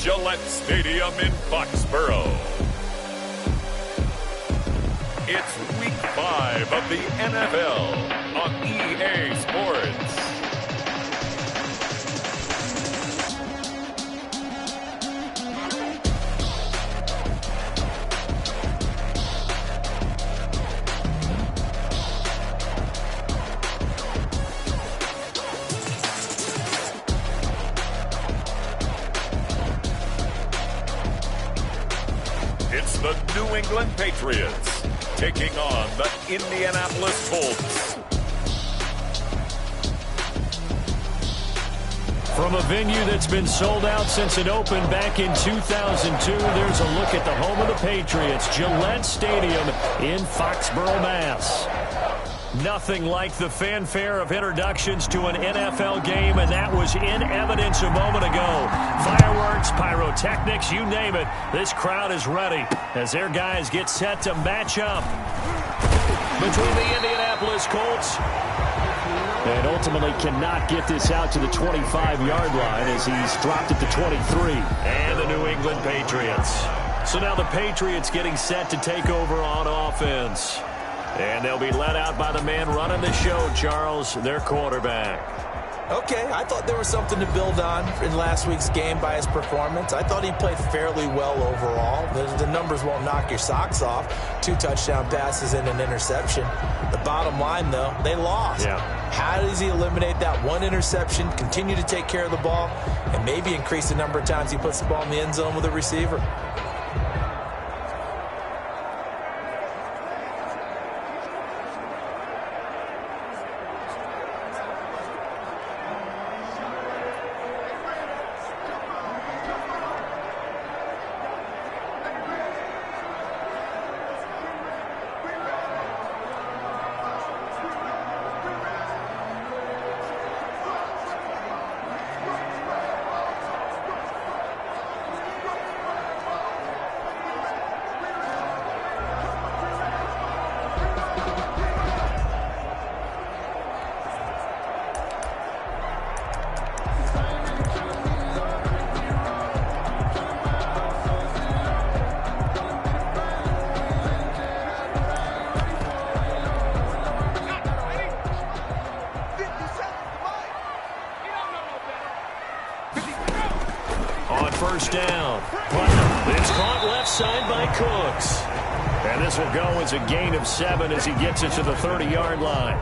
Gillette Stadium in Foxborough. It's Week 5 of the NFL on EA Sports. It's the New England Patriots taking on the Indianapolis Colts. From a venue that's been sold out since it opened back in 2002, there's a look at the home of the Patriots, Gillette Stadium in Foxborough, Mass. Nothing like the fanfare of introductions to an NFL game, and that was in evidence a moment ago. Fireworks, pyrotechnics, you name it. This crowd is ready as their guys get set to match up between the Indianapolis Colts and ultimately cannot get this out to the 25-yard line as he's dropped it to 23. And the New England Patriots. So now the Patriots getting set to take over on offense. And they'll be led out by the man running the show, Charles, their quarterback. Okay, I thought there was something to build on in last week's game by his performance. I thought he played fairly well overall. The numbers won't knock your socks off. 2 touchdown passes and an interception. The bottom line, though, they lost. Yeah. How does he eliminate that one interception, continue to take care of the ball, and maybe increase the number of times he puts the ball in the end zone with a receiver? First down. It's caught left side by Cooks. And this will go as a gain of 7 as he gets it to the 30-yard line.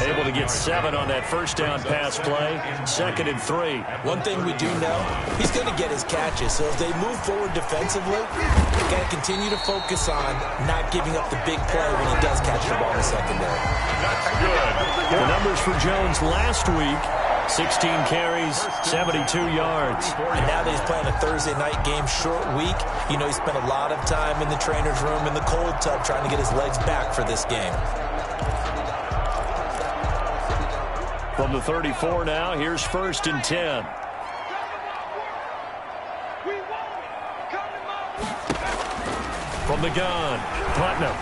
Able to get 7 on that first down pass play. 2nd and 3. One thing we do know, he's going to get his catches. So as they move forward defensively, they got to continue to focus on not giving up the big play when he does catch the ball in the secondary. That's good. The numbers for Jones last week: 16 carries, 72 yards. And now that he's playing a Thursday night game, short week, you know he spent a lot of time in the trainer's room in the cold tub trying to get his legs back for this game. From the 34 now, here's 1st and 10. From the gun, Putnam.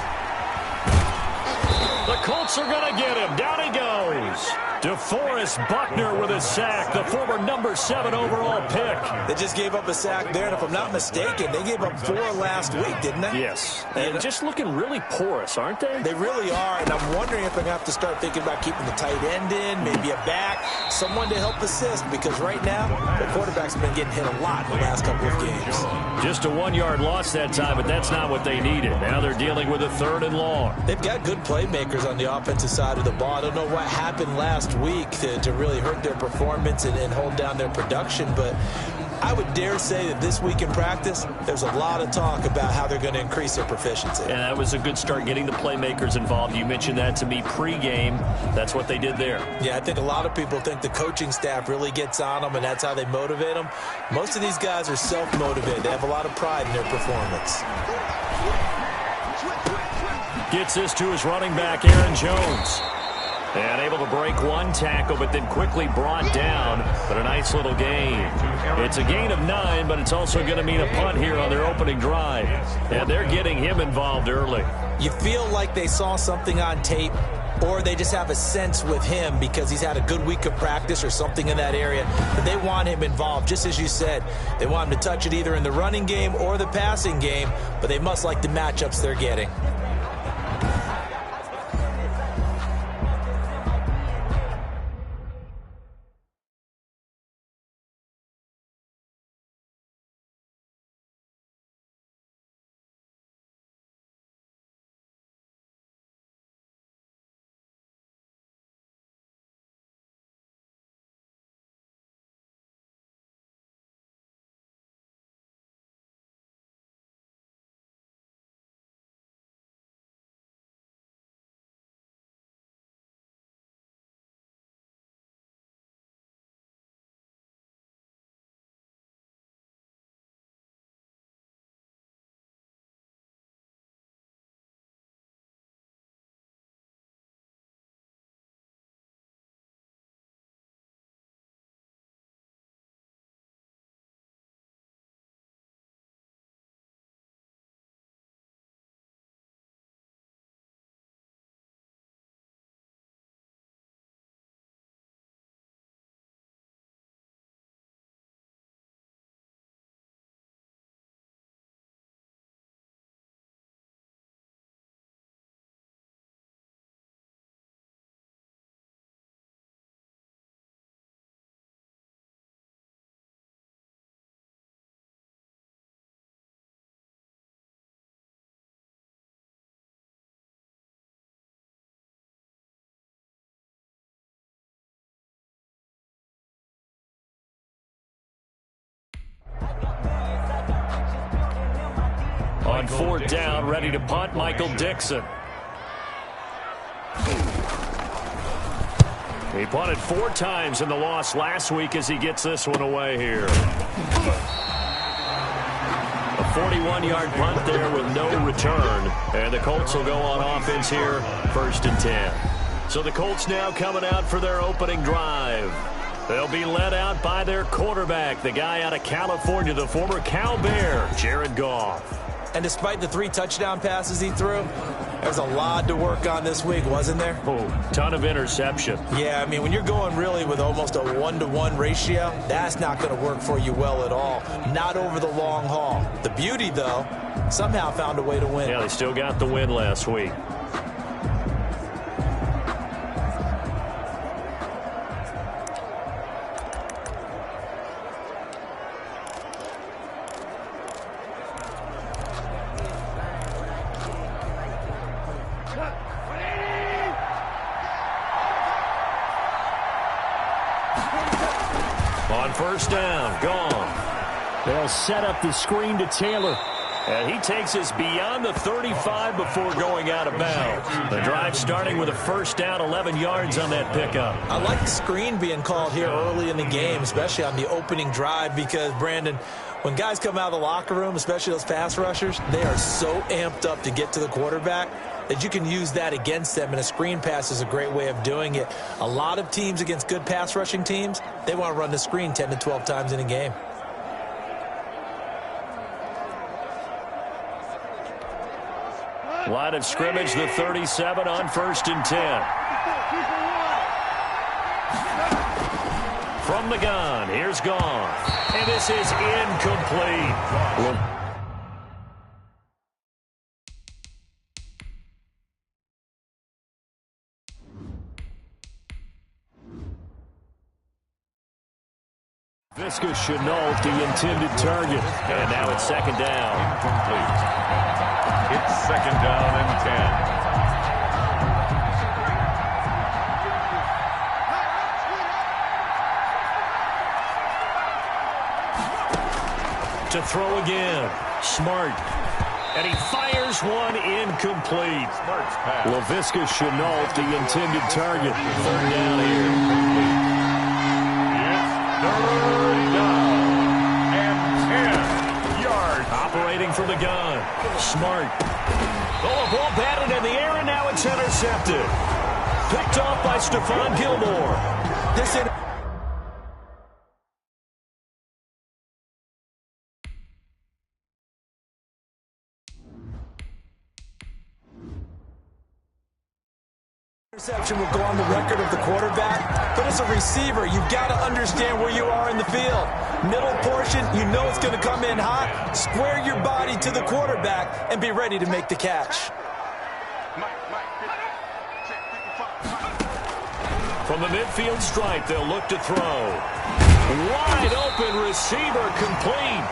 The Colts are going to get him. Down he goes. DeForest Buckner with a sack, the former number 7 overall pick. They just gave up a sack there, and if I'm not mistaken, they gave up 4 last week, didn't they? Yes. And just looking really porous, aren't they? They really are, and I'm wondering if they're going to have to start thinking about keeping the tight end in, maybe a back, someone to help assist, because right now, the quarterback's been getting hit a lot in the last couple of games. Just a 1-yard loss that time, but that's not what they needed. Now they're dealing with a 3rd and long. They've got good playmakers on the offensive side of the ball. I don't know what happened last week to really hurt their performance and hold down their production, but I would dare say that this week in practice, there's a lot of talk about how they're going to increase their proficiency. And that was a good start, getting the playmakers involved. You mentioned that to me pregame. That's what they did there. Yeah, I think a lot of people think the coaching staff really gets on them, and that's how they motivate them. Most of these guys are self-motivated. They have a lot of pride in their performance. Gets this to his running back, Aaron Jones. And able to break 1 tackle, but then quickly brought down. But a nice little gain. It's a gain of 9, but it's also going to mean a punt here on their opening drive. And they're getting him involved early. You feel like they saw something on tape or they just have a sense with him because he's had a good week of practice or something in that area that they want him involved. Just as you said, they want him to touch it either in the running game or the passing game, but they must like the matchups they're getting. On fourth down, ready to punt, Michael Dixon. He punted 4 times in the loss last week as he gets this one away here. A 41-yard punt there with no return. And the Colts will go on offense here, 1st and 10. So the Colts now coming out for their opening drive. They'll be led out by their quarterback, the guy out of California, the former Cal Bear, Jared Goff. And despite the 3 touchdown passes he threw, there's a lot to work on this week, wasn't there? Oh, ton of interception. Yeah, I mean, when you're going really with almost a 1-to-1 ratio, that's not going to work for you well at all. Not over the long haul. The beauty, though, somehow found a way to win. Yeah, they still got the win last week. On first down, gone. They'll set up the screen to Taylor. And he takes us beyond the 35 before going out of bounds. The drive starting with a first down, 11 yards on that pickup. I like the screen being called here early in the game, especially on the opening drive, because, Brandon, when guys come out of the locker room, especially those pass rushers, they are so amped up to get to the quarterback that you can use that against them, and a screen pass is a great way of doing it. A lot of teams against good pass rushing teams, they want to run the screen 10 to 12 times in a game. Line of scrimmage, the 37 on 1st and 10. From the gun, here's Goff. And this is incomplete. Laviska Shenault, the intended target. And now it's 2nd down. Incomplete. It's 2nd down and 10. To throw again. Smart. And he fires one incomplete. Smart's pass. Laviska Shenault, the intended target. 3rd down here. It's 3rd down and 10 yards. Operating from the gun. Smart. Oh, a ball batted in the air, and now it's intercepted. Picked off by Stephon Gilmore. This Interception will go on the record of the quarterback, but as a receiver, you've got to understand where you are in the field. Middle portion, you know it's going to come in hot. Square your body to the quarterback and be ready to make the catch. From the midfield stripe, they'll look to throw. Wide open receiver, complete.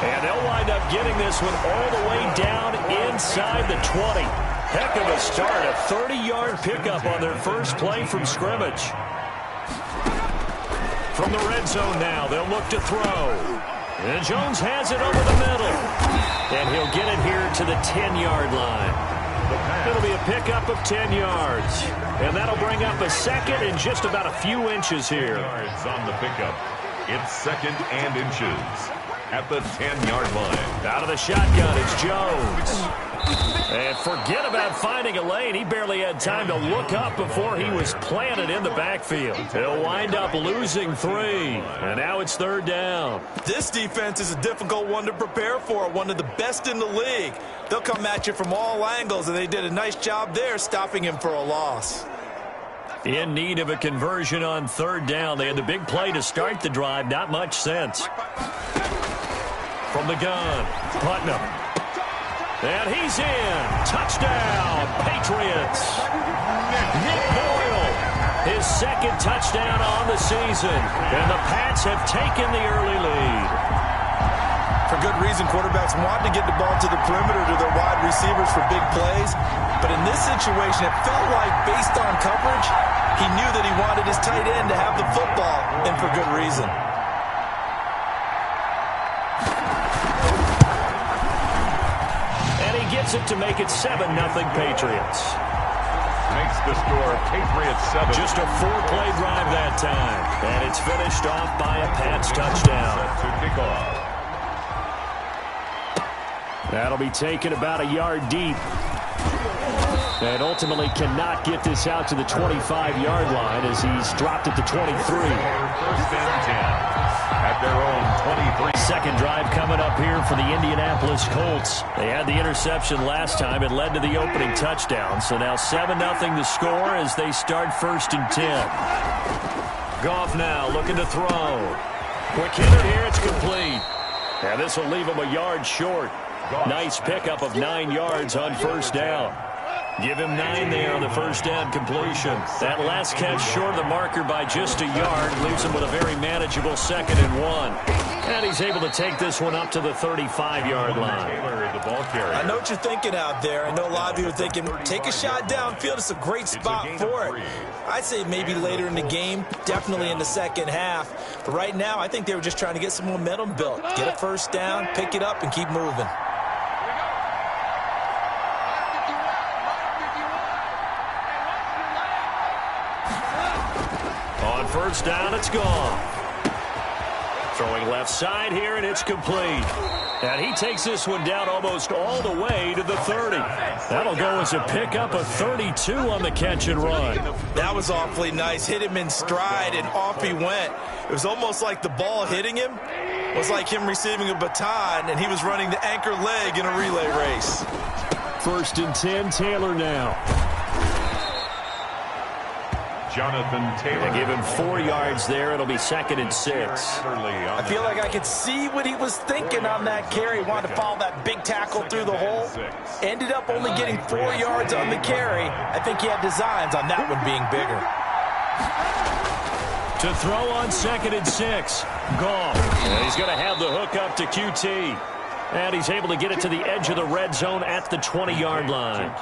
And they'll wind up getting this one all the way down inside the 20. Heck of a start, a 30-yard pickup on their first play from scrimmage. From the red zone now, they'll look to throw. And Jones has it over the middle. And he'll get it here to the 10-yard line. It'll be a pickup of 10 yards. And that'll bring up a second and just about a few inches here. Yards on the pickup. It's second and inches at the 10-yard line. Out of the shotgun, it's Jones. And forget about finding a lane. He barely had time to look up before he was planted in the backfield. He'll wind up losing 3. And now it's third down. This defense is a difficult one to prepare for, one of the best in the league. They'll come at you from all angles, and they did a nice job there stopping him for a loss. In need of a conversion on third down. They had the big play to start the drive. Not much sense. From the gun, Putnam. And he's in. Touchdown, Patriots. Nick Boyle, his second touchdown on the season. And the Pats have taken the early lead. For good reason, quarterbacks want to get the ball to the perimeter to their wide receivers for big plays. But in this situation, it felt like based on coverage, he knew that he wanted his tight end to have the football, and for good reason. Gets it to make it 7-0 Patriots. Makes the score Patriots 7. Just a 4-play drive that time. And it's finished off by a Pats touchdown. To kick off. That'll be taken about a yard deep. And ultimately cannot get this out to the 25-yard line as he's dropped it to 23. First and 10. At their own 23. Second drive coming up here for the Indianapolis Colts. They had the interception last time. It led to the opening touchdown. So now 7-0 the score as they start first and 10. Goff now looking to throw. Quick hitter here. It's complete. And this will leave him a yard short. Nice pickup of 9 yards on first down. Give him 9 there on the first down completion. That last catch short of the marker by just a yard leaves him with a very manageable 2nd and 1. And he's able to take this one up to the 35-yard line. I know what you're thinking out there. I know a lot of you are thinking, take a shot downfield. It's a great spot for it. I'd say maybe later in the game, definitely in the second half. But right now, I think they were just trying to get some momentum built. Get a first down, pick it up, and keep moving. On first down, it's gone. Throwing left side here, and it's complete. And he takes this one down almost all the way to the 30. That'll go as a pickup of 32 on the catch and run. That was awfully nice. Hit him in stride, and off he went. It was almost like the ball hitting him was like him receiving a baton, and he was running the anchor leg in a relay race. First and 10, Taylor now. Jonathan Taylor. They give him 4 yards there. It'll be 2nd and 6. I feel like I could see what he was thinking on that carry. Wanted to follow that big tackle through the hole. Ended up only getting 4 yards on the carry. I think he had designs on that one being bigger. To throw on 2nd and 6. Goff. And he's going to have the hook up to QT. And he's able to get it to the edge of the red zone at the 20-yard line.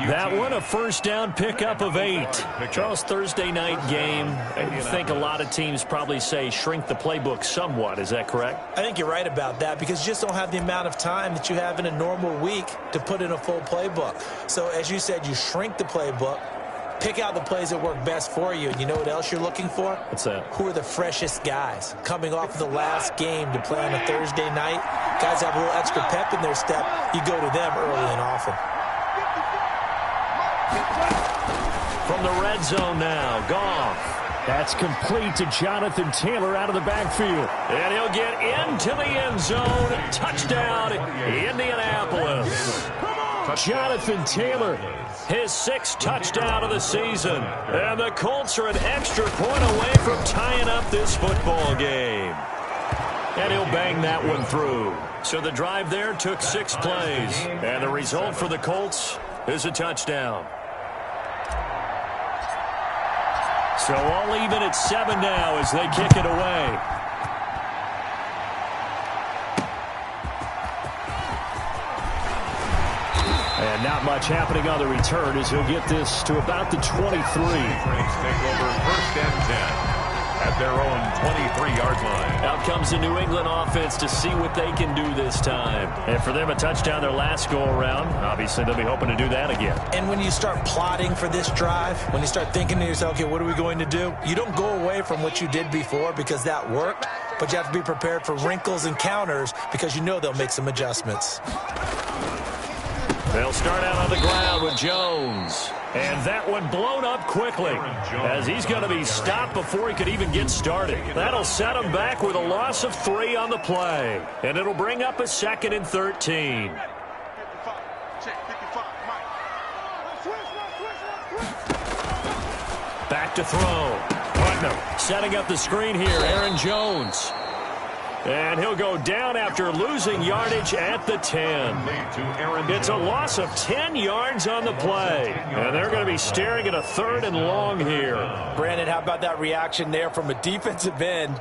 That one, a first down pickup of 8. Charles, Thursday night game, I think a lot of teams probably say shrink the playbook somewhat. Is that correct? I think you're right about that because you just don't have the amount of time that you have in a normal week to put in a full playbook. So, as you said, you shrink the playbook. Pick out the plays that work best for you. And you know what else you're looking for? What's that? Who are the freshest guys? Coming off of the last game to play on a Thursday night. Guys have a little extra pep in their step. You go to them early and often. From the red zone now, Goff. That's complete to Jonathan Taylor out of the backfield. And he'll get into the end zone. Touchdown, Indianapolis. Jonathan Taylor, his 6th touchdown of the season. And the Colts are an extra point away from tying up this football game. And he'll bang that one through. So the drive there took 6 plays. And the result for the Colts is a touchdown. So all even at 7 now as they kick it away. And not much happening on the return as he'll get this to about the 23. Take over 1st and 10 at their own 23-yard line. Out comes the New England offense to see what they can do this time. And for them, a touchdown their last go-around. Obviously, they'll be hoping to do that again. And when you start plotting for this drive, when you start thinking to yourself, okay, what are we going to do? You don't go away from what you did before because that worked, but you have to be prepared for wrinkles and counters because you know they'll make some adjustments. They'll start out on the ground with Jones. And that one blown up quickly as he's going to be stopped before he could even get started. That'll set him back with a loss of 3 on the play. And it'll bring up a 2nd and 13. Back to throw. Putnam setting up the screen here. Aaron Jones. And he'll go down after losing yardage at the 10. It's a loss of 10 yards on the play. And they're going to be staring at a 3rd and long here. Brandon, how about that reaction there from a defensive end?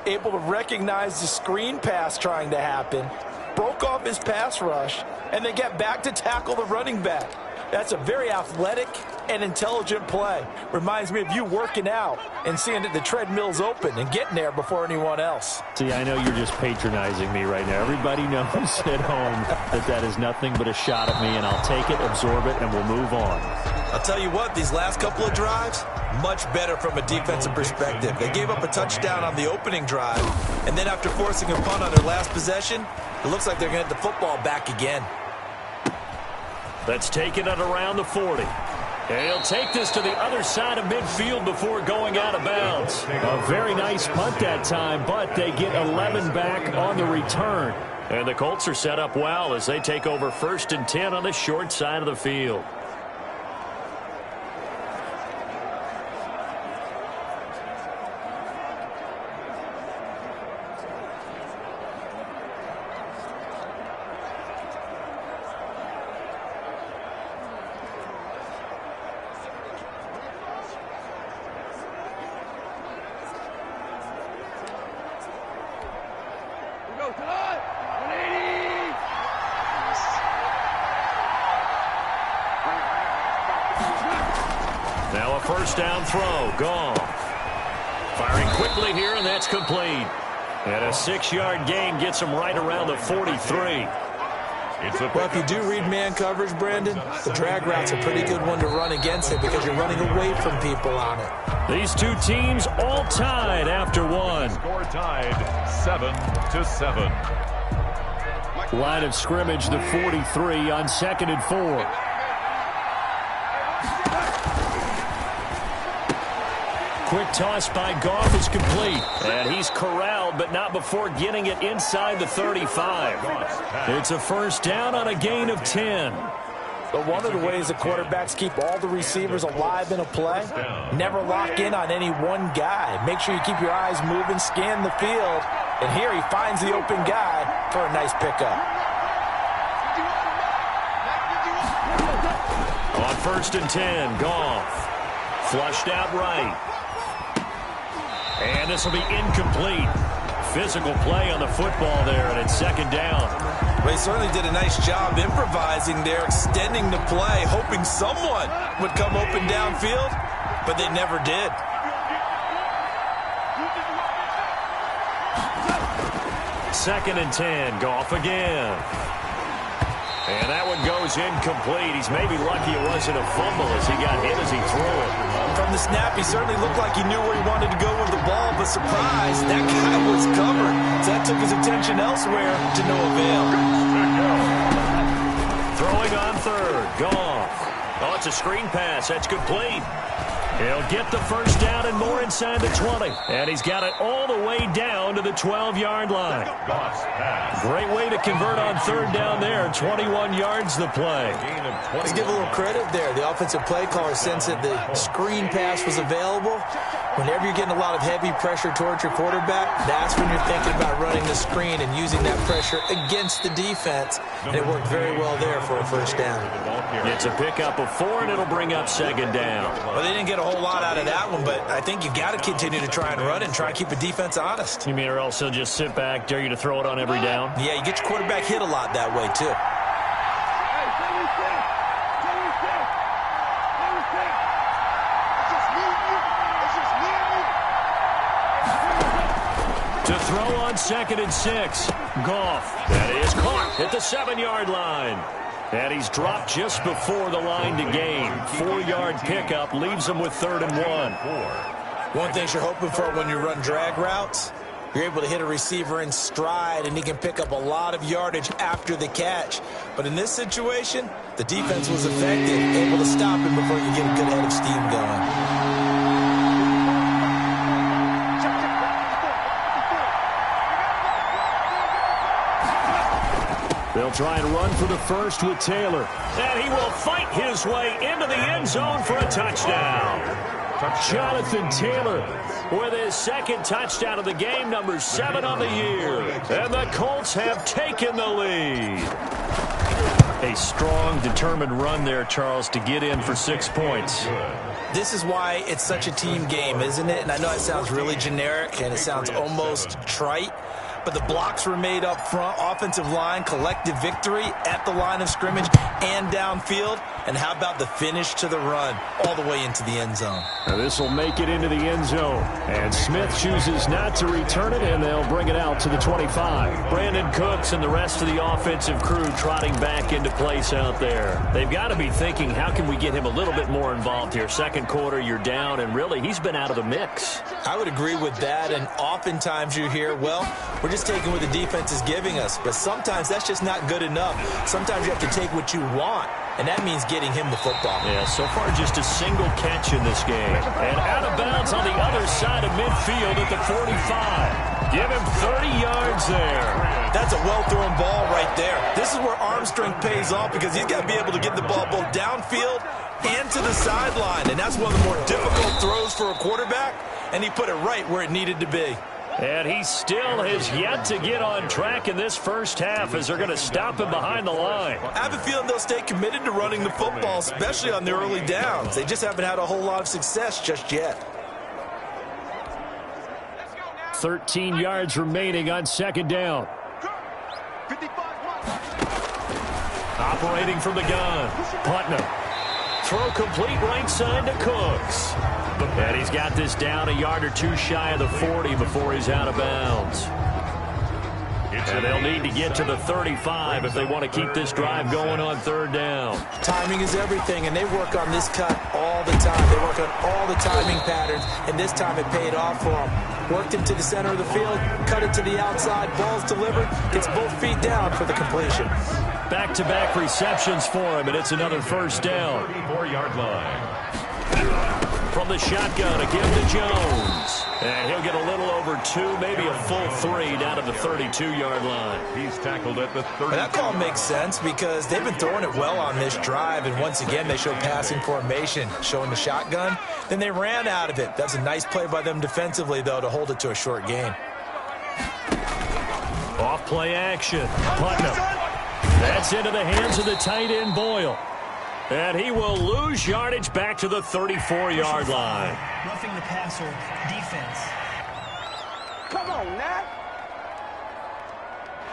Able to recognize the screen pass trying to happen. Broke off his pass rush. And then get back to tackle the running back. That's a very athletic and intelligent play. Reminds me of you working out and seeing that the treadmill's open and getting there before anyone else. See, I know you're just patronizing me right now. Everybody knows at home that that is nothing but a shot at me, and I'll take it, absorb it, and we'll move on. I'll tell you what, these last couple of drives, much better from a defensive perspective. They gave up a touchdown on the opening drive, and then after forcing a punt on their last possession, it looks like they're going to get the football back again. That's taken it around the 40. And he'll take this to the other side of midfield before going out of bounds. A very nice punt that time, but they get 11 back on the return. And the Colts are set up well as they take over 1st and 10 on the short side of the field. Now a 1st down throw. Goff. Firing quickly here, and that's complete. And a 6-yard gain gets him right around the 43. Well, if you do read man coverage, Brandon, the drag route's a pretty good one to run against it because you're running away from people on it. These two teams all tied after one. Score tied 7-7. Line of scrimmage, the 43 on 2nd and 4. Quick toss by Goff is complete. And he's corralled, but not before getting it inside the 35. It's a 1st down on a gain of 10. But one of the ways the quarterbacks keep all the receivers alive in a play, never lock in on any one guy. Make sure you keep your eyes moving, scan the field. And here he finds the open guy for a nice pickup. On 1st and 10, Goff. Flushed out right. And this will be incomplete. Physical play on the football there, and it's 2nd down. They certainly did a nice job improvising there, extending the play, hoping someone would come open downfield, but they never did. Second and 10, Goff again. And that one goes incomplete. He's maybe lucky it wasn't a fumble as he got hit as he threw it. From the snap, he certainly looked like he knew where he wanted to go with the ball, but surprise, that guy was covered. So that took his attention elsewhere to no avail. Throwing on 3rd, Goff. Oh, it's a screen pass. That's complete. He'll get the first down and more inside the 20. And he's got it all the way down to the 12-yard line. Great way to convert on third down there. 21 yards the play. Let's give a little credit there. The offensive play caller sensed that the screen pass was available. Whenever you're getting a lot of heavy pressure towards your quarterback, that's when you're thinking about running the screen and using that pressure against the defense. And it worked very well there for a first down. It's a pickup of 4, and it'll bring up second down. Well, they didn't get a whole lot out of that one, but I think you got to continue to try and run and try and keep the defense honest. You mean or else he'll just sit back, dare you to throw it on every down? Yeah, you get your quarterback hit a lot that way, too. To throw on 2nd and 6. Goff. That is caught at the 7-yard line. And he's dropped just before the line to gain. 4-yard pickup leaves him with 3rd and 1. One thing you're hoping for when you run drag routes, you're able to hit a receiver in stride, and he can pick up a lot of yardage after the catch. But in this situation, the defense was effective, able to stop him before you get a good head of steam going. They'll try and run for the first with Taylor. And he will fight his way into the end zone for a touchdown. Jonathan Taylor with his 2nd touchdown of the game, number 7 on the year. And the Colts have taken the lead. A strong, determined run there, Charles, to get in for 6 points. This is why it's such a team game, isn't it? And I know it sounds really generic and it sounds almost trite, but the blocks were made up front, offensive line, collective victory at the line of scrimmage and downfield. And how about the finish to the run all the way into the end zone? Now this will make it into the end zone. And Smith chooses not to return it, and they'll bring it out to the 25. Brandon Cooks and the rest of the offensive crew trotting back into place out there. They've got to be thinking, how can we get him a little bit more involved here? 2nd quarter, you're down, and really, he's been out of the mix. I would agree with that, and oftentimes you hear, well, we're just taking what the defense is giving us. But sometimes that's just not good enough. Sometimes you have to take what you want, and that means getting him the football. Yeah, so far just a single catch in this game. And out of bounds on the other side of midfield at the 45. Give him 30 yards there. That's a well-thrown ball right there. This is where arm strength pays off because he's got to be able to get the ball both downfield and to the sideline. And that's one of the more difficult throws for a quarterback, and he put it right where it needed to be. And he still has yet to get on track in this first half as they're going to stop him behind the line. I have a feeling they'll stay committed to running the football, especially on the early downs. They just haven't had a whole lot of success just yet. 13 yards remaining on 2nd down. Operating from the gun, Putnam. Throw complete right side to Cooks. And he's got this down a yard or 2 shy of the 40 before he's out of bounds. And they'll need to get to the 35 if they want to keep this drive going on 3rd down. Timing is everything, and they work on this cut all the time. They work on all the timing patterns, and this time it paid off for them. Worked him to the center of the field, cut it to the outside, ball's delivered, gets both feet down for the completion. Back-to-back receptions for him, and it's another first down. 4-yard line. From the shotgun, again to Jones. And he'll get a little over 2, maybe a full 3 down to the 32-yard line. He's tackled at the 30. That call makes sense because they've been throwing it well on this drive, and once again they show passing formation, showing the shotgun. Then they ran out of it. That's a nice play by them defensively, though, to hold it to a short gain. Off play action. Putnam. That's into the hands of the tight end, Boyle. And he will lose yardage back to the 34-yard line. Roughing the passer defense. Come on, Nat.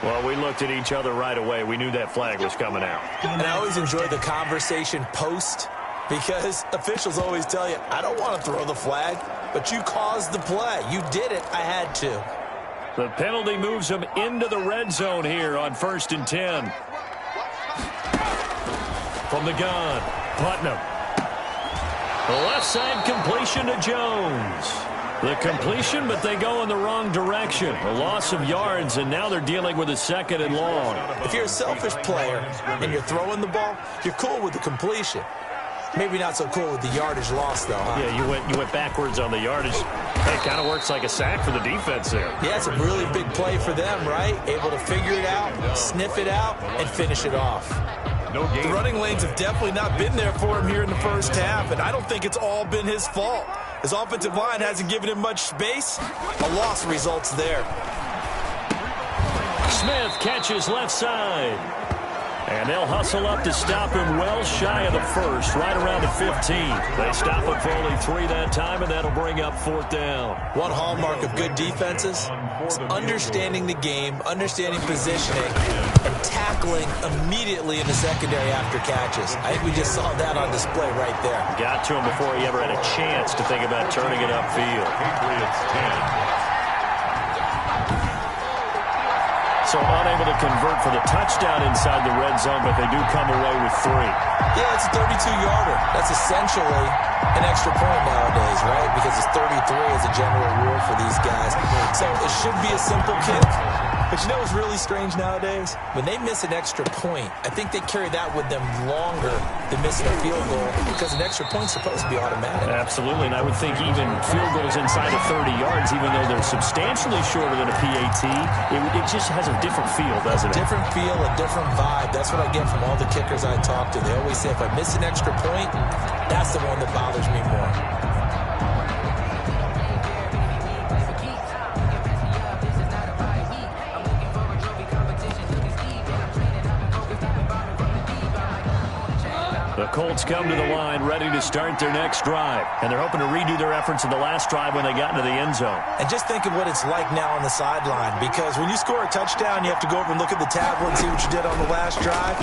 Well, we looked at each other right away. We knew that flag was coming out. And I always enjoy the conversation post because officials always tell you, I don't want to throw the flag, but you caused the play. You did it. I had to. The penalty moves him into the red zone here on 1st and 10. From the gun, Putnam. Left side completion to Jones. The completion, but they go in the wrong direction. A loss of yards, and now they're dealing with a 2nd and long. If you're a selfish player and you're throwing the ball, you're cool with the completion. Maybe not so cool with the yardage loss, though, huh? Yeah, you went backwards on the yardage. It kind of works like a sack for the defense there. Yeah, it's a really big play for them, right? Able to figure it out, sniff it out, and finish it off. The running lanes have definitely not been there for him here in the first half, and I don't think it's all been his fault. His offensive line hasn't given him much space. A loss results there. Smith catches left side. And they'll hustle up to stop him well shy of the first, right around the 15. They stop him for only 3 that time, and that'll bring up 4th down. One hallmark of good defenses is understanding the game, understanding positioning, and tackling immediately in the secondary after catches. I think we just saw that on display right there. Got to him before he ever had a chance to think about turning it upfield. Patriots 10. So unable to convert for the touchdown inside the red zone, but they do come away with 3. Yeah, it's a 32-yarder. That's essentially an extra point nowadays, right? Because it's 33 as a general rule for these guys. So it should be a simple kick. But you know what's really strange nowadays? When they miss an extra point, I think they carry that with them longer than missing a field goal because an extra point's supposed to be automatic. Absolutely, and I would think even field goals inside of 30 yards, even though they're substantially shorter than a PAT, it just has a different feel, doesn't it? Different feel, a different vibe. That's what I get from all the kickers I talk to. They always say if I miss an extra point, that's the one that bothers me more. The Colts come to the line ready to start their next drive, and they're hoping to redo their efforts in the last drive when they got into the end zone. And just think of what it's like now on the sideline, because when you score a touchdown, you have to go over and look at the tablet and see what you did on the last drive.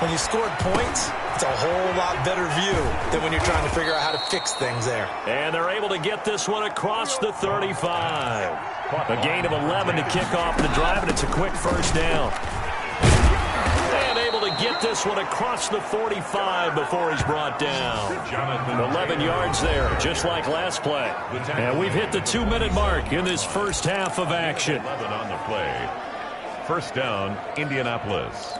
When you scored points, it's a whole lot better view than when you're trying to figure out how to fix things there. And they're able to get this one across the 35. A gain of 11 to kick off the drive, and it's a quick first down. And able to get this one across the 45 before he's brought down. 11 yards there, just like last play. And we've hit the 2-minute mark in this first half of action. 11 on the play. First down, Indianapolis.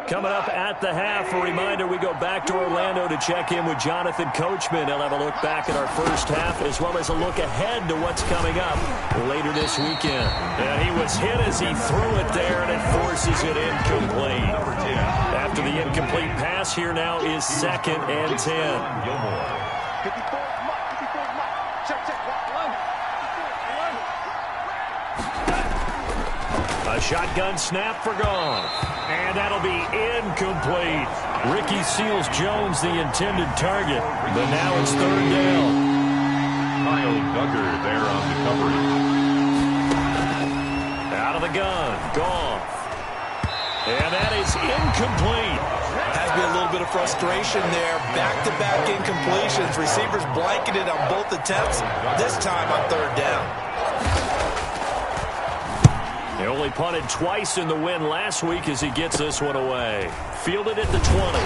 Coming up at the half, a reminder, we go back to Orlando to check in with Jonathan Coachman. He'll have a look back at our first half as well as a look ahead to what's coming up later this weekend. And he was hit as he threw it there, and it forces it incomplete. After the incomplete pass, here now is 2nd and 10. Gilmore. A shotgun snap for Goff. And that'll be incomplete. Ricky Seals-Jones, the intended target. But now it's 3rd down. Kyle Duggar there on the coverage. Out of the gun. Goff. And that is incomplete. Has been a little bit of frustration there. Back-to-back incompletions. Receivers blanketed on both attempts. This time on 3rd down. He only punted twice in the win last week as he gets this one away. Fielded at the 20.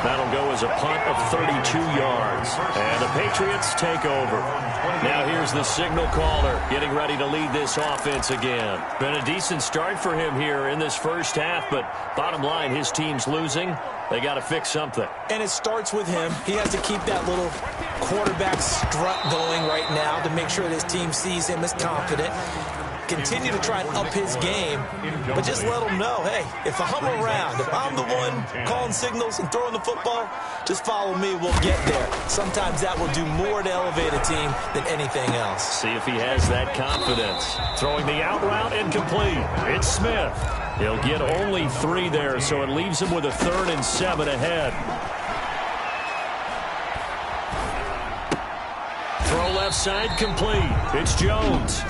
That'll go as a punt of 32 yards. And the Patriots take over. Now here's the signal caller getting ready to lead this offense again. Been a decent start for him here in this first half, but bottom line, his team's losing. They got to fix something. And it starts with him. He has to keep that little quarterback strut going right now to make sure that his team sees him as confident. Continue to try and up his game, but just let him know, hey, if I'm around, if I'm the one calling signals and throwing the football, just follow me, we'll get there. Sometimes that will do more to elevate a team than anything else. See if he has that confidence. Throwing the out route incomplete. It's Smith. He'll get only 3 there, so it leaves him with a 3rd and 7 ahead. Throw left side complete. It's Jones.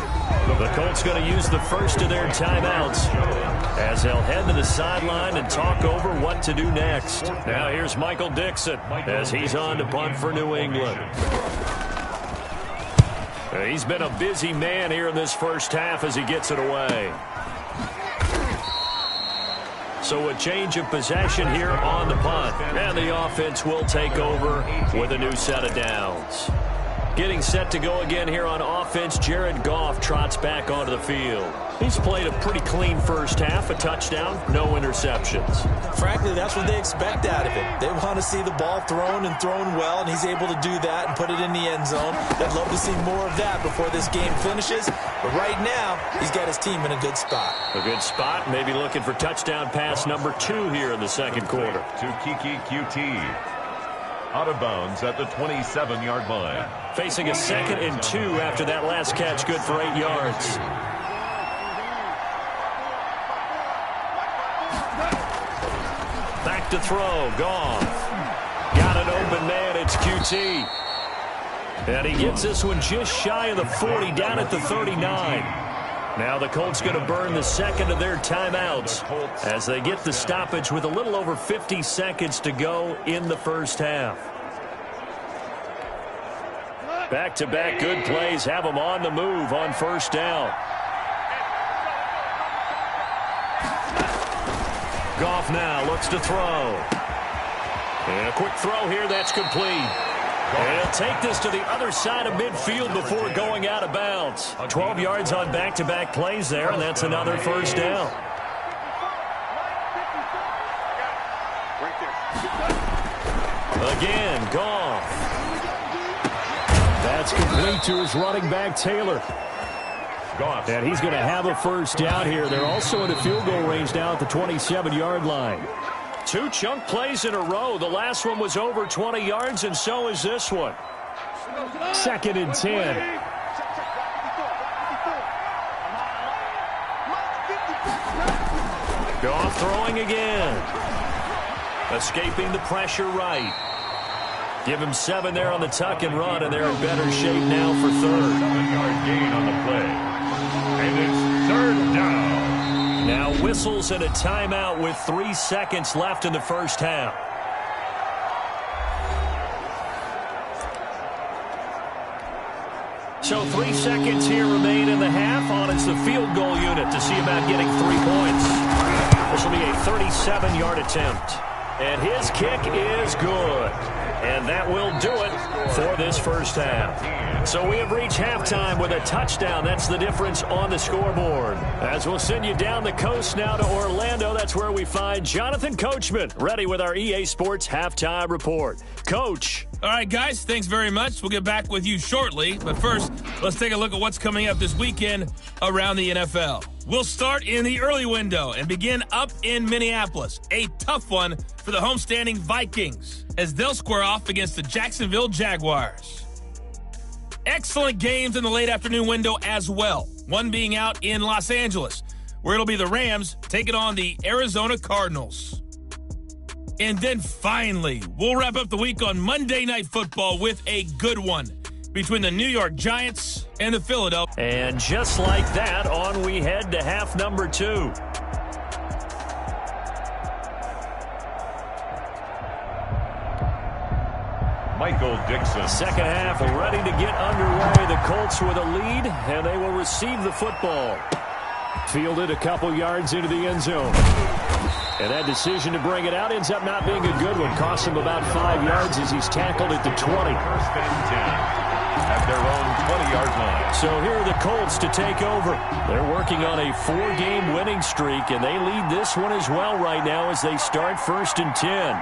The Colts going to use the first of their timeouts as they'll head to the sideline and talk over what to do next. Now here's Michael Dixon as he's on to punt for New England. He's been a busy man here in this first half as he gets it away. So a change of possession here on the punt. And the offense will take over with a new set of downs. Getting set to go again here on offense, Jared Goff trots back onto the field. He's played a pretty clean first half, a touchdown, no interceptions. Frankly, that's what they expect out of him. They want to see the ball thrown and thrown well, and he's able to do that and put it in the end zone. They'd love to see more of that before this game finishes. But right now, he's got his team in a good spot. A good spot, maybe looking for touchdown pass number 2 here in the second quarter. To Kiki QT. Out of bounds at the 27-yard line. Facing a 2nd and 2 after that last catch, good for 8 yards. Back to throw, Goff. Got an open man, it's QT. And he gets this one just shy of the 40, down at the 39. Now the Colts going to burn the second of their timeouts as they get the stoppage with a little over 50 seconds to go in the first half. Back-to-back good plays have them on the move on first down. Goff now looks to throw. And a quick throw here, that's complete. And he'll take this to the other side of midfield before going out of bounds. 12 yards on back-to-back plays there, and that's another first down. Again, Goff. That's complete to his running back, Taylor. And he's going to have a first down here. They're also in a field goal range now at the 27-yard line. 2 chunk plays in a row. The last one was over 20 yards, and so is this one. 2nd and 10. Goff throwing again. Escaping the pressure right. Give him 7 there on the tuck and run, and they're in better shape now for 3rd. 7-yard gain on the play. And it's 3rd down. Now whistles and a timeout with 3 seconds left in the first half. So 3 seconds here remain in the half. On it's the field goal unit to see about getting 3 points. This will be a 37-yard attempt. And his kick is good. And that will do it for this first half. So we have reached halftime with a touchdown. That's the difference on the scoreboard. As we'll send you down the coast now to Orlando, that's where we find Jonathan Coachman, ready with our EA Sports Halftime Report. Coach. All right, guys, thanks very much. We'll get back with you shortly. But first, let's take a look at what's coming up this weekend around the NFL. We'll start in the early window and begin up in Minneapolis. A tough one for the homestanding Vikings as they'll square off against the Jacksonville Jaguars. Excellent games in the late afternoon window as well. One being out in Los Angeles, where it'll be the Rams taking on the Arizona Cardinals. And then finally, we'll wrap up the week on Monday Night Football with a good one between the New York Giants and the Philadelphia. And just like that, on we head to half number 2. Michael Dixon. Second half ready to get underway. The Colts with a lead, and they will receive the football. Fielded a couple yards into the end zone. And that decision to bring it out ends up not being a good one. Costs him about 5 yards as he's tackled at the 20. First and 10 at their own 20-yard line. So here are the Colts to take over. They're working on a 4-game winning streak, and they lead this one as well right now as they start 1st and 10.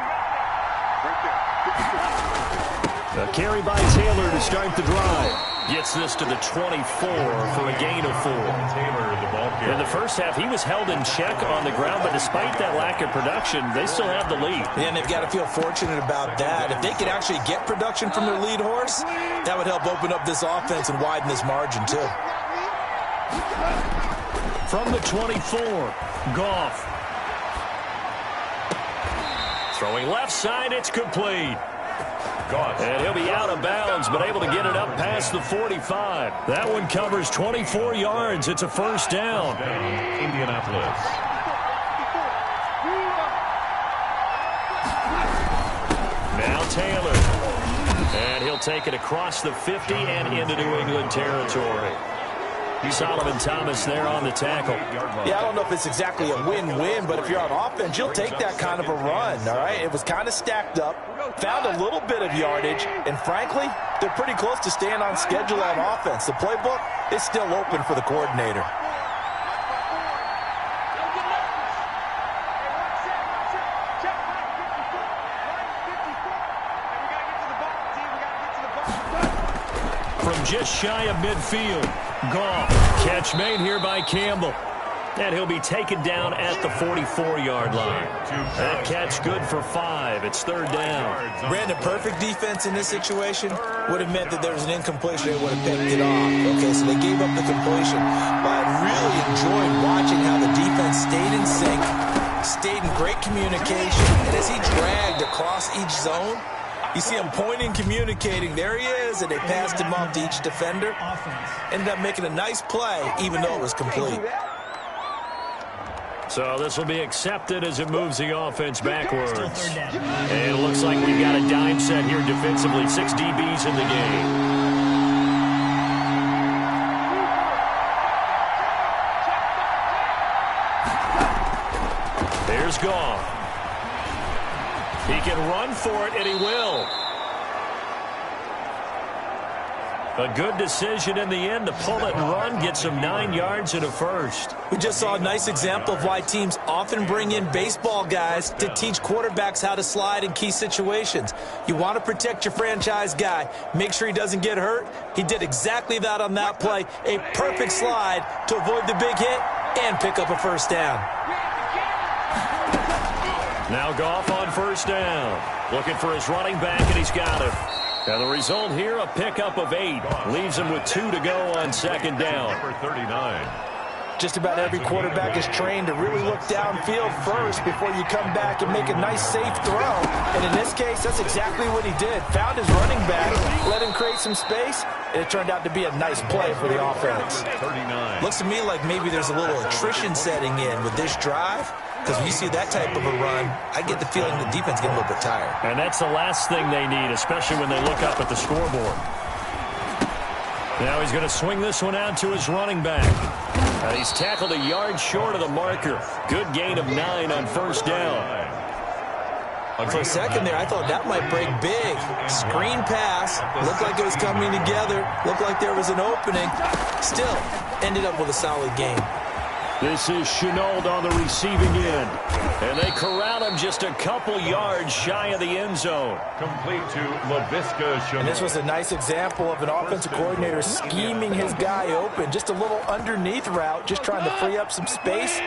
A carry by Taylor to start the drive. Gets this to the 24 for a gain of 4. Taylor, the ball carrier. In the first half, he was held in check on the ground, but despite that lack of production, they still have the lead. And they've got to feel fortunate about that. If they could actually get production from their lead horse, that would help open up this offense and widen this margin, too. From the 24, Goff. Throwing left side, it's complete. Goff. And he'll be out of bounds, but able to get it up past the 45. That one covers 24 yards. It's a first down. Indianapolis. Now Taylor. And he'll take it across the 50 and into New England territory. Solomon Thomas there on the tackle. Yeah, I don't know if it's exactly a win-win, but if you're on offense, you'll take that kind of a run, all right? It was kind of stacked up, found a little bit of yardage, and frankly, they're pretty close to staying on schedule on offense. The playbook is still open for the coordinator. From just shy of midfield, Goff. Catch made here by Campbell. And he'll be taken down at the 44-yard line. That catch good for 5. It's third down. Brandon, perfect defense in this situation would have meant that there was an incompletion. They would have picked it off. Okay, so they gave up the completion. But I really enjoyed watching how the defense stayed in sync, stayed in great communication, and as he dragged across each zone, you see him pointing, communicating. There he is, and they passed him off to each defender. Ended up making a nice play, even though it was complete. So this will be accepted as it moves the offense backwards. And it looks like we've got a dime set here defensively. 6 DBs in the game. Here's Goff. He can run for it, and he will. A good decision in the end to pull it and run, get some 9 yards and a first. We just saw a nice example of why teams often bring in baseball guys to teach quarterbacks how to slide in key situations. You want to protect your franchise guy. Make sure he doesn't get hurt. He did exactly that on that play. A perfect slide to avoid the big hit and pick up a first down. Now Goff on first down. Looking for his running back, and he's got it. And the result here, a pickup of 8. Leaves him with 2 to go on second down. Number 39. Just about every quarterback is trained to really look downfield first before you come back and make a nice, safe throw. And in this case, that's exactly what he did. Found his running back, let him create some space, and it turned out to be a nice play for the offense. 39. Looks to me like maybe there's a little attrition setting in with this drive. Because when you see that type of a run, I get the feeling the defense getting a little bit tired. And that's the last thing they need, especially when they look up at the scoreboard. Now he's going to swing this one out to his running back. He's tackled a yard short of the marker. Good gain of 9 on first down. For a second there, I thought that might break big. Screen pass. Looked like it was coming together. Looked like there was an opening. Still, ended up with a solid game. This is Shenault on the receiving end. And they corral him just a couple yards shy of the end zone. Complete to Laviska Shenault. And this was a nice example of an offensive coordinator scheming his guy open. Just a little underneath route, just trying to free up some space.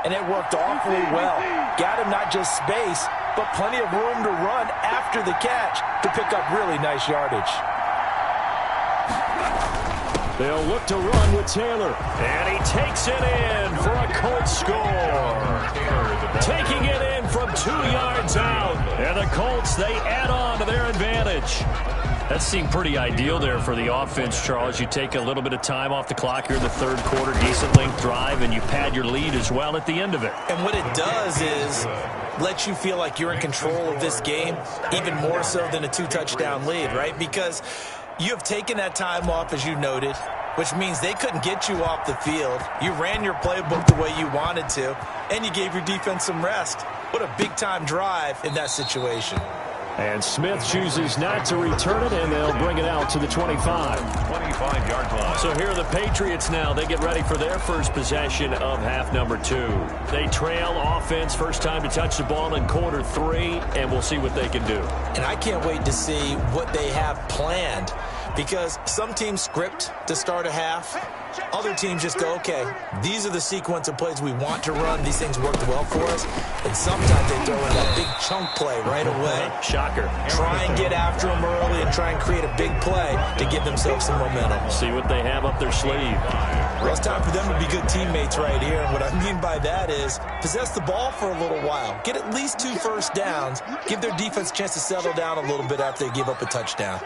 And it worked awfully well. Got him not just space, but plenty of room to run after the catch to pick up really nice yardage. They'll look to run with Taylor. And he takes it in for a Colts score. Taking it in from 2 yards out. And the Colts, they add on to their advantage. That seemed pretty ideal there for the offense, Charles. You take a little bit of time off the clock here in the third quarter, decent length drive, and you pad your lead as well at the end of it. And what it does is let you feel like you're in control of this game, even more so than a 2-touchdown lead, right? Because you have taken that time off, as you noted, which means they couldn't get you off the field. You ran your playbook the way you wanted to, and you gave your defense some rest. What a big-time drive in that situation. And Smith chooses not to return it, and they'll bring it out to the 25. 25-yard line. So here are the Patriots now. They get ready for their first possession of half number 2. They trail offense, first time to touch the ball in quarter 3, and we'll see what they can do. And I can't wait to see what they have planned, because some teams script to start a half. Other teams just go, okay, these are the sequence of plays we want to run. These things worked well for us. And sometimes they throw in that big chunk play right away. Shocker. Try and get after them early and try and create a big play to give themselves some momentum. See what they have up their sleeve. Well, it's time for them to be good teammates right here. And what I mean by that is possess the ball for a little while. Get at least 2 first downs. Give their defense a chance to settle down a little bit after they give up a touchdown.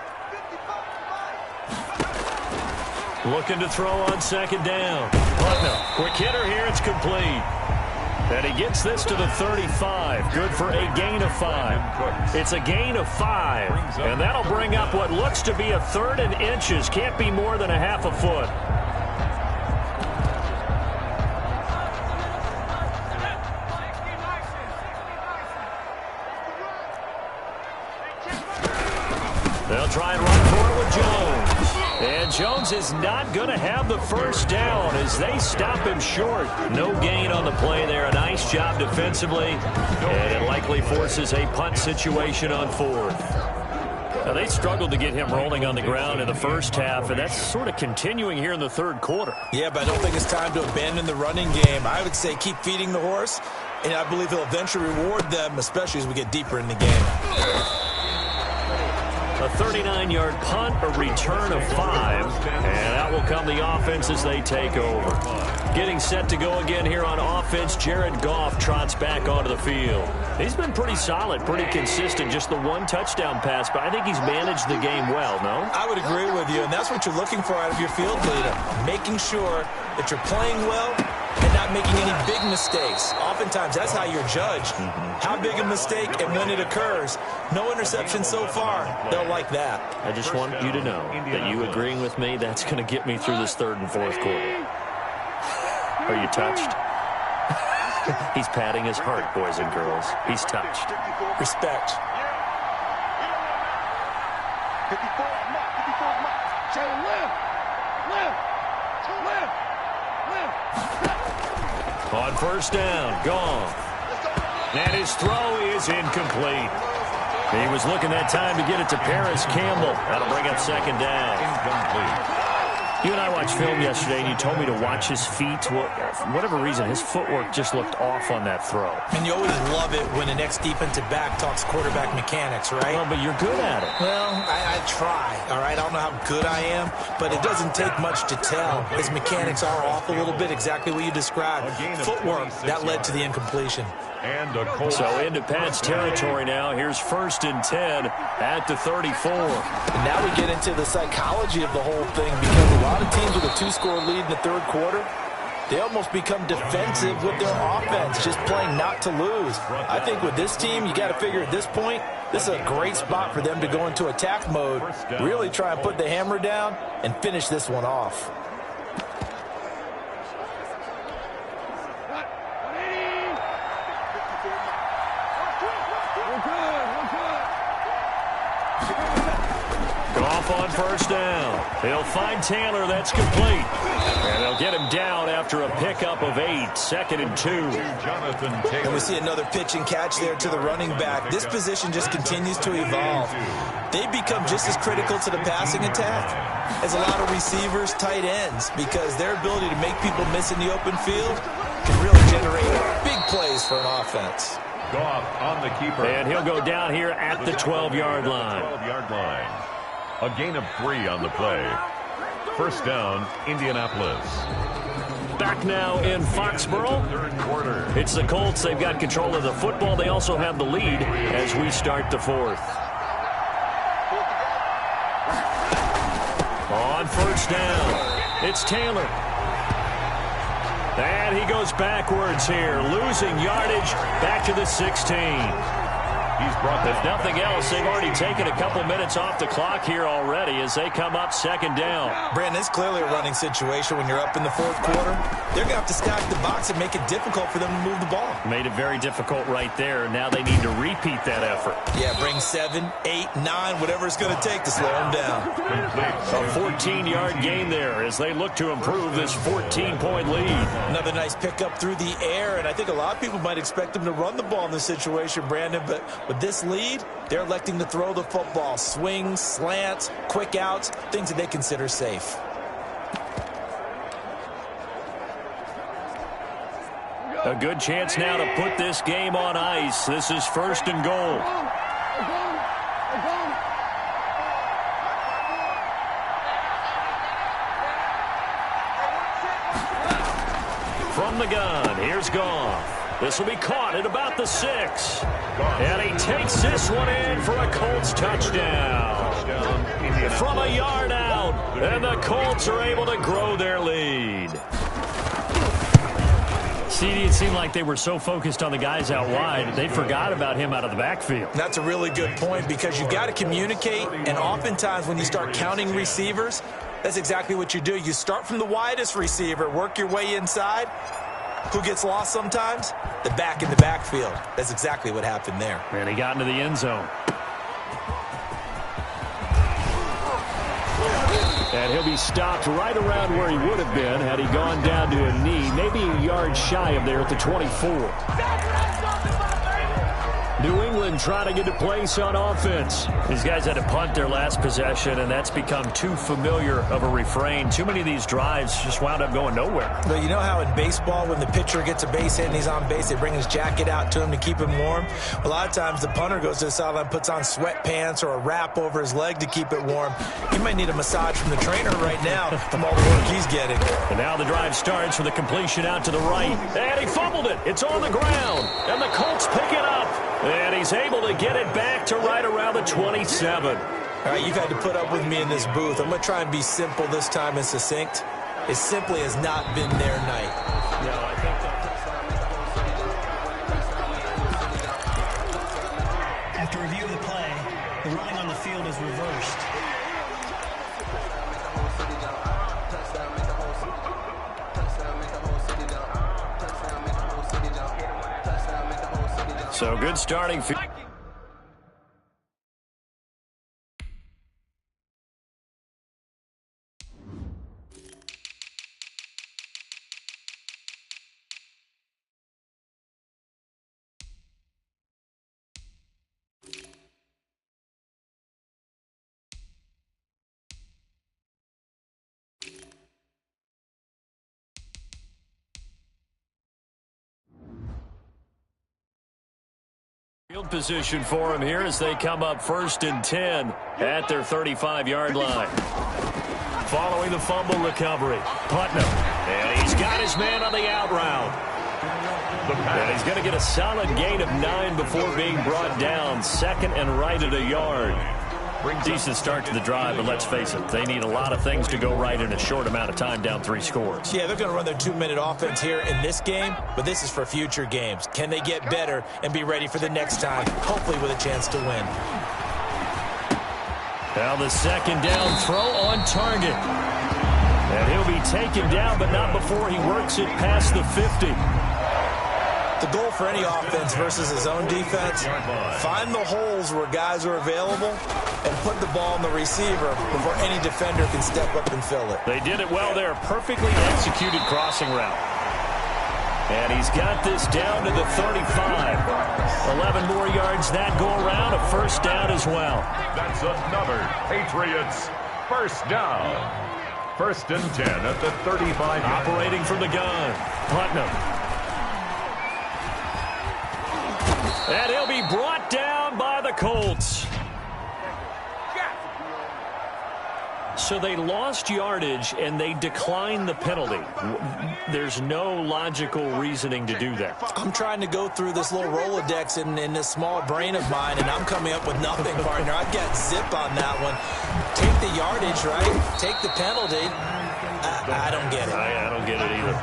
Looking to throw on second down. Putnam, quick hitter here, it's complete. And he gets this to the 35. Good for a gain of 5. It's a gain of 5. And that'll bring up what looks to be a 3rd and inches. Can't be more than a half a foot. try and run for it with Jones. And Jones is not going to have the first down as they stop him short. No gain on the play there. A nice job defensively. And it likely forces a punt situation on fourth. Now, they struggled to get him rolling on the ground in the first half, and that's sort of continuing here in the third quarter. Yeah, but I don't think it's time to abandon the running game. I would say keep feeding the horse, and I believe he'll eventually reward them, especially as we get deeper in the game. A 39-yard punt, a return of 5, and out will come the offense as they take over. Getting set to go again here on offense, Jared Goff trots back onto the field. He's been pretty solid, pretty consistent, just the one touchdown pass, but I think he's managed the game well, no? I would agree with you, and that's what you're looking for out of your field leader, making sure that you're playing well and not making any big mistakes. Oftentimes, that's how you're judged. How big a mistake and when it occurs. No interception so far. They'll like that. I just want you to know that you agreeing with me, that's going to get me through this third and fourth quarter. Are you touched? He's patting his heart, boys and girls. He's touched. Respect. 54 mark. Say limb. On first down, Goff. And his throw is incomplete. He was looking that time to get it to Paris Campbell. That'll bring up second down. Incomplete. You and I watched film yesterday, and you told me to watch his feet. Well, for whatever reason, his footwork just looked off on that throw. And you always love it when an ex-defensive back talks quarterback mechanics, right? Well, but you're good at it. Well, I try, all right? I don't know how good I am, but it doesn't take much to tell. His mechanics are off a little bit, exactly what you described. Footwork, that led to the incompletion. And a Colts. So into Pat's territory now. Here's 1st and 10 at the 34. And now we get into the psychology of the whole thing, because a lot of teams with a 2-score lead in the third quarter, they almost become defensive with their offense, just playing not to lose. I think with this team, you got to figure at this point, this is a great spot for them to go into attack mode, really try and put the hammer down and finish this one off. Goff on first down. They'll find Taylor. That's complete. And they'll get him down after a pickup of 8. 2nd and 2. Jonathan Taylor. And we see another pitch and catch there to the running back. This position just continues to evolve. They become just as critical to the passing attack as a lot of receivers, tight ends, because their ability to make people miss in the open field can really generate big plays for an offense. Goff on the keeper. And he'll go down here at the 12-yard line. 12-yard line. A gain of 3 on the play. First down, Indianapolis. Back now in Foxborough. Third quarter. It's the Colts. They've got control of the football. They also have the lead as we start the fourth. On first down, it's Taylor. And he goes backwards here, losing yardage back to the 16. He's brought If nothing else, they've already taken a couple minutes off the clock here already as they come up second down. Brandon, it's clearly a running situation when you're up in the fourth quarter. They're going to have to stack the box and make it difficult for them to move the ball. Made it very difficult right there. Now they need to repeat that effort. Yeah, bring 7, 8, 9, whatever it's going to take to slow them down. A 14-yard gain there as they look to improve this 14-point lead. Another nice pickup through the air, and I think a lot of people might expect them to run the ball in this situation, Brandon, but with this lead, they're electing to throw the football. Swings, slants, quick outs, things that they consider safe. A good chance now to put this game on ice. This is 1st and goal. From the gun, here's Goff. This will be caught at about the 6. And he takes this one in for a Colts touchdown. From a yard out, and the Colts are able to grow their lead. CD, it seemed like they were so focused on the guys out wide, they forgot about him out of the backfield. That's a really good point, because you got to communicate, and oftentimes when you start counting receivers, that's exactly what you do. You start from the widest receiver, work your way inside. Who gets lost sometimes? The back in the backfield. That's exactly what happened there. And he got into the end zone. And he'll be stopped right around where he would have been had he gone down to a knee, maybe a yard shy of there at the 24. New England trying to get a place on offense. These guys had to punt their last possession, and that's become too familiar of a refrain. Too many of these drives just wound up going nowhere. But you know how in baseball, when the pitcher gets a base hit and he's on base, they bring his jacket out to him to keep him warm? A lot of times the punter goes to the sideline, puts on sweatpants or a wrap over his leg to keep it warm. He might need a massage from the trainer right now from all the work he's getting. And now the drive starts with a completion out to the right. And he fumbled it. It's on the ground. And the Colts pick it up. And he's able to get it back to right around the 27. All right, you've had to put up with me in this booth. I'm going to try and be simple this time and succinct. It simply has not been their night. No, I think After review of the play, the ruling on the field is reversed. so. Good starting field. Field position for him here as they come up 1st and 10 at their 35-yard line. Following the fumble recovery, Putnam. And he's got his man on the out route. And he's going to get a solid gain of 9 before being brought down. 2nd and right at a yard. Decent start to the drive, but let's face it, they need a lot of things to go right in a short amount of time, down 3 scores. Yeah, they're going to run their 2-minute offense here in this game, but this is for future games. Can they get better and be ready for the next time, hopefully with a chance to win? Now the 2nd down throw on target. And he'll be taken down, but not before he works it past the 50. The goal for any offense versus his own defense, find the holes where guys are available and put the ball on the receiver before any defender can step up and fill it. They did it well there. Perfectly executed crossing route. And he's got this down to the 35. 11 more yards that go around. A 1st down as well. That's another Patriots first down. 1st and 10 at the 35. Operating from the gun, Putnam. And he'll be brought down by the Colts. So they lost yardage, and they declined the penalty. There's no logical reasoning to do that. I'm trying to go through this little Rolodex in this small brain of mine, and I'm coming up with nothing, partner. I've got zip on that one. Take the yardage, right? Take the penalty. I don't get it. I don't get it either.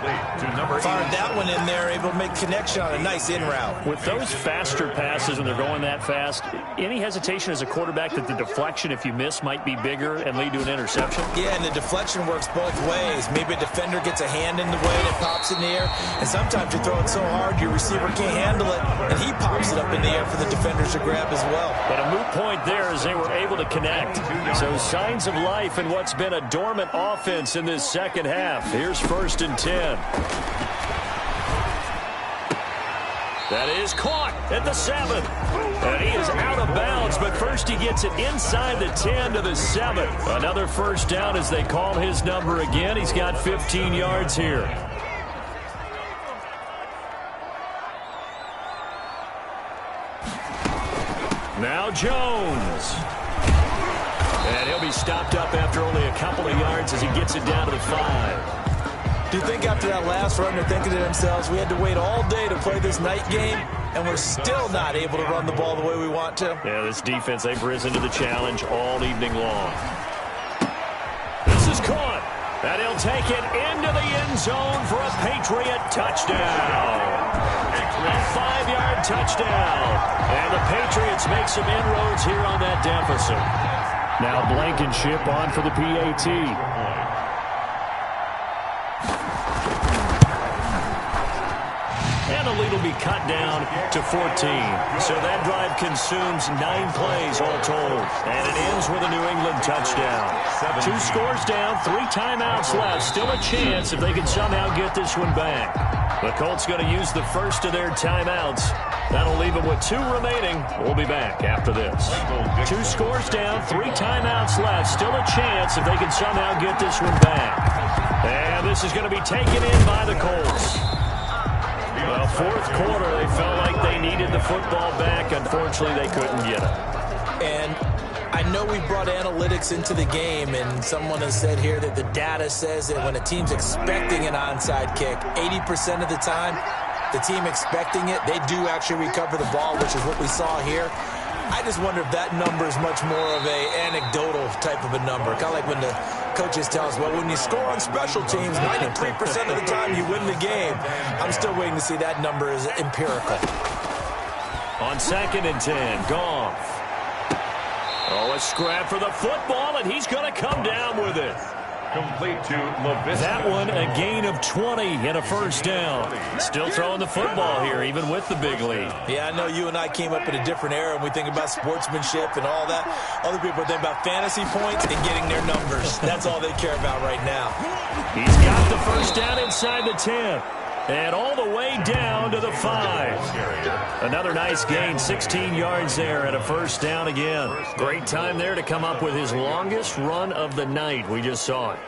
Fired that one in there, able to make connection on a nice in route. With those faster passes when they're going that fast, any hesitation as a quarterback that the deflection, if you miss, might be bigger and lead to an interception? Yeah, and the deflection works both ways. Maybe a defender gets a hand in the way and it pops in the air, and sometimes you throw it so hard your receiver can't handle it, and he pops it up in the air for the defenders to grab as well. But a moot point there as they were able to connect. So signs of life in what's been a dormant offense in this second half. Here's 1st and 10. That is caught at the 7. And he is out of bounds, but first he gets it inside the 10 to the 7. Another 1st down as they call his number again. He's got 15 yards here. Now Jones. And he'll be stopped up after only a couple of yards as he gets it down to the 5. Do you think after that last run they're thinking to themselves, we had to wait all day to play this night game, and we're still not able to run the ball the way we want to? Yeah, this defense, they've risen to the challenge all evening long. This is caught. And he'll take it into the end zone for a Patriot touchdown. A 5-yard touchdown. And the Patriots make some inroads here on that deficit. Now Blankenship on for the PAT. And the lead will be cut down to 14. So that drive consumes 9 plays all told. And it ends with a New England touchdown. 2 scores down, 3 timeouts left. Still a chance if they can somehow get this one back. The Colts going to use the first of their timeouts. That'll leave them with 2 remaining. We'll be back after this. 2 scores down, 3 timeouts left. Still a chance if they can somehow get this one back. And this is going to be taken in by the Colts. Well, 4th quarter, they felt like they needed the football back. Unfortunately, they couldn't get it. And I know we brought analytics into the game, and someone has said here that the data says that when a team's expecting an onside kick, 80% of the time, the team expecting it, they do actually recover the ball, which is what we saw here. I just wonder if that number is much more of a anecdotal type of a number. Kind of like when the coaches tell us, well, when you score on special teams, 93% of the time you win the game. I'm still waiting to see that number is empirical. On 2nd and 10, Goff. Oh, a scrap for the football, and he's going to come down with it. Complete to LaVisca. That one, a gain of 20 and a first down. Still throwing the football here, even with the big lead. Yeah, I know you and I came up in a different era, and we think about sportsmanship and all that. Other people think about fantasy points and getting their numbers. That's all they care about right now. He's got the first down inside the 10. And all the way down to the 5. Another nice gain, 16 yards there and a first down again. Great time there to come up with his longest run of the night. We just saw it.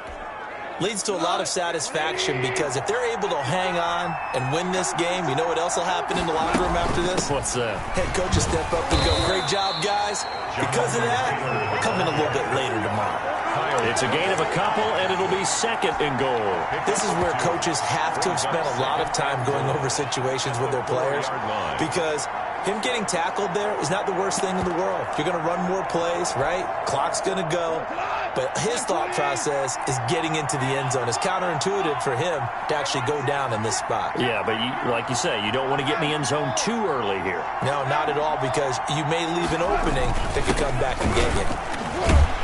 Leads to a lot of satisfaction because if they're able to hang on and win this game, you know what else will happen in the locker room after this? What's that? Head coach will step up and go, great job, guys. Because of that, come in a little bit later tomorrow. It's a gain of a couple, and it'll be 2nd and goal. This is where coaches have to have spent a lot of time going over situations with their players because him getting tackled there is not the worst thing in the world. You're going to run more plays, right? Clock's going to go. But his thought process is getting into the end zone. It's counterintuitive for him to actually go down in this spot. Yeah, but like you say, you don't want to get in the end zone too early here. No, not at all, because you may leave an opening that could come back and get you.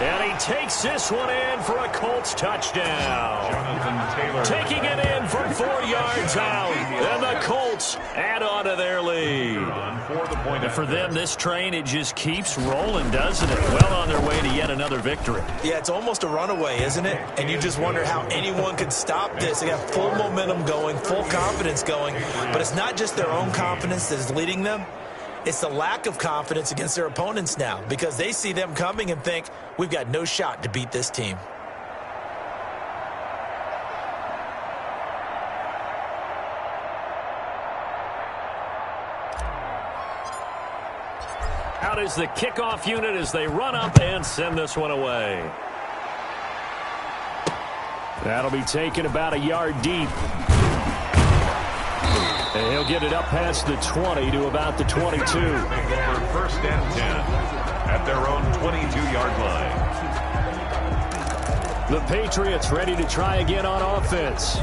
And he takes this one in for a Colts touchdown. Jonathan Taylor. Taking it in from 4 yards out. And the Colts add on to their lead. And for them, this train, it just keeps rolling, doesn't it? Well on their way to yet another victory. Yeah, it's almost a runaway, isn't it? And you just wonder how anyone could stop this. They got full momentum going, full confidence going. But it's not just their own confidence that is leading them. It's the lack of confidence against their opponents now because they see them coming and think, we've got no shot to beat this team. Out is the kickoff unit as they run up and send this one away. That'll be taken about a yard deep. And he'll get it up past the 20 to about the 22. Over 1st and 10 at their own 22-yard line. The Patriots ready to try again on offense.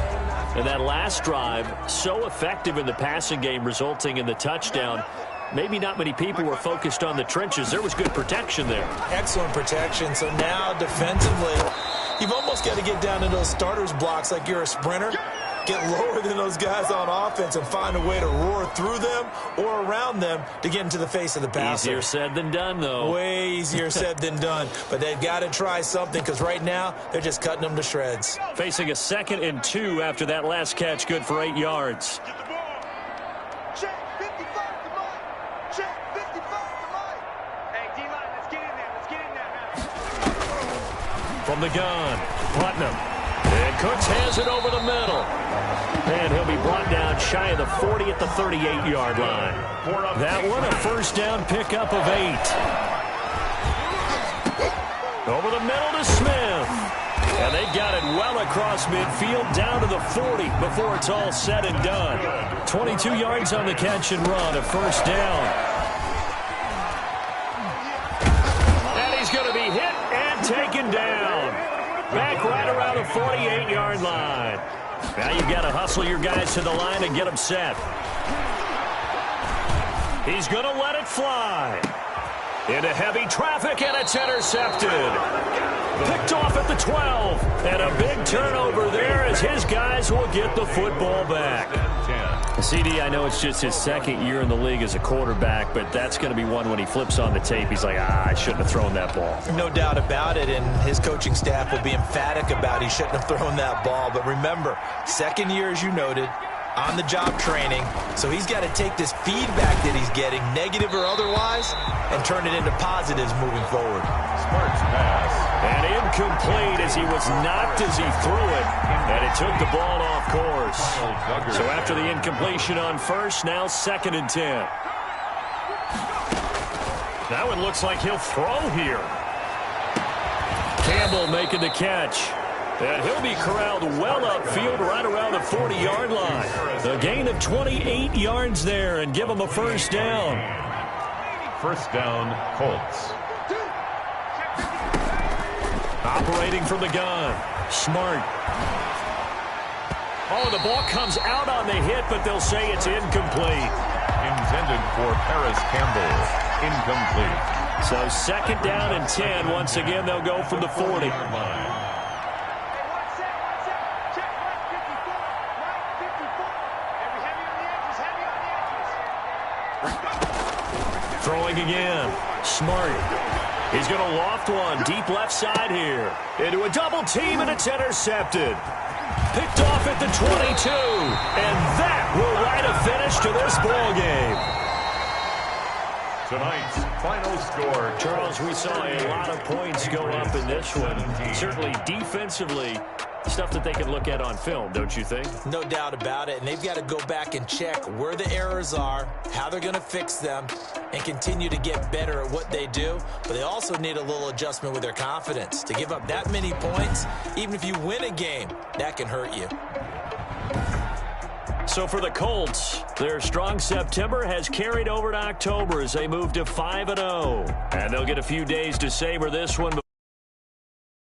And that last drive, so effective in the passing game, resulting in the touchdown. Maybe not many people were focused on the trenches. There was good protection there. Excellent protection. So now defensively, you've almost got to get down to those starters blocks like you're a sprinter. Get lower than those guys on offense and find a way to roar through them or around them to get into the face of the passer. Easier said than done, though. Way easier said than done. But they've got to try something because right now they're just cutting them to shreds. Facing a 2nd and 2 after that last catch, good for 8 yards. Check 55 to Mike. Check 55 to Mike. Hey, D-line, let's get in there. Let's get in there now. From the gun, Putnam. And Cooks has it over the middle. And he'll be brought down shy of the 40 at the 38-yard line. That one, a first down pickup of 8. Over the middle to Smith. And they got it well across midfield down to the 40 before it's all said and done. 22 yards on the catch and run, a first down. And he's going to be hit and taken down. Back right around the 48-yard line. Now you've got to hustle your guys to the line and get them set. He's going to let it fly. Into heavy traffic, and it's intercepted. Picked off at the 12. And a big turnover there as his guys will get the football back. CD, I know it's just his second year in the league as a quarterback, but that's going to be one when he flips on the tape. He's like, I shouldn't have thrown that ball. No doubt about it, and his coaching staff will be emphatic about he shouldn't have thrown that ball. But remember, second year, as you noted, on-the-job training, so he's got to take this feedback that he's getting, negative or otherwise, and turn it into positives moving forward. Smart's pass. And incomplete as he was knocked as he threw it, and it took the ball off course. So after the incompletion on first, now 2nd and 10. Now it looks like he'll throw here. Campbell making the catch. And he'll be corralled well upfield right around the 40-yard line. A gain of 28 yards there and give him a first down. First down, Colts. Operating from the gun. Smart. Oh, the ball comes out on the hit, but they'll say it's incomplete. Intended for Paris Campbell. Incomplete. So 2nd down and 10. Once again, they'll go from the 40. Throwing again. Smart. He's going to loft one deep left side here. Into a double team, and it's intercepted. Picked off at the 22. And that will write a finish to this ball game. Tonight's final score. Charles, we saw a lot of points go up in this one. Certainly defensively, stuff that they can look at on film, don't you think? No doubt about it, and they've got to go back and check where the errors are, how they're going to fix them, and continue to get better at what they do. But they also need a little adjustment with their confidence. To give up that many points, even if you win a game, that can hurt you. So for the Colts, their strong September has carried over to October as they move to 5-0. And they'll get a few days to savor this one.